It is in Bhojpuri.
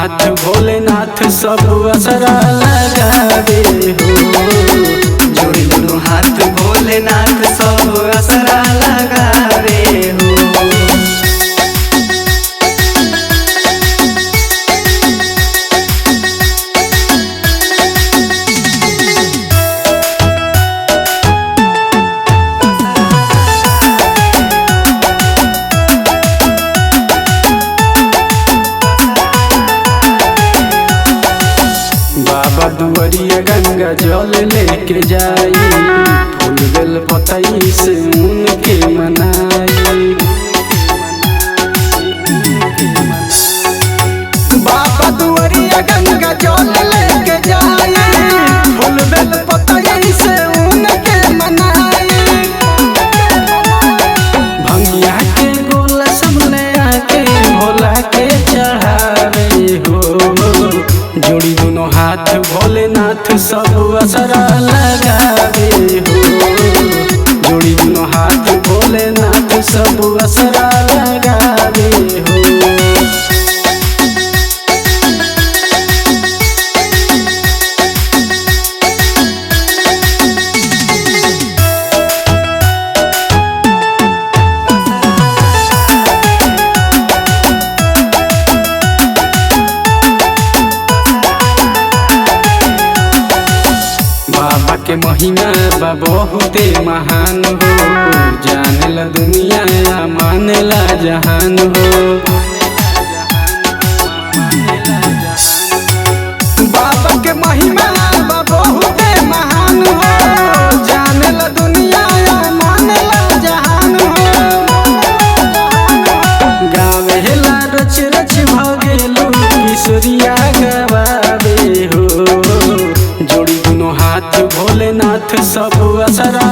हाथ भोलेनाथ सब असरा लगावे हो। जोड़ी दोनों हाथ भोलेनाथ सब असरा लगावे हो। बाबा दुआरिया गंगा जल लेके जाई, फूल बेल पतई से उनके मनाई। बाबा दुआरिया गंगा जल लेके जाई, फूल बेल पतई से उनके मनाई। भंगिया के गोला सब ले आके भोला के चढ़ावे हो। जोड़ी दोनों हाथ भोलेनाथ सब असरा लगावे हो। जोड़ी दोनों हाथ भोलेनाथ सब असरा लगावे हो। बाबा के महिमा बा बहुते महान हो, जानेला दुनिया मानेला जहान हो। बाबा के महिमा बा बहुते महान हो, जानेला दुनिया मानेला जहान हो। गावेला रच रच भगेलू किशोरिया गवावे हो। जोड़ी दोनों हाथ भोलेनाथ सब असरा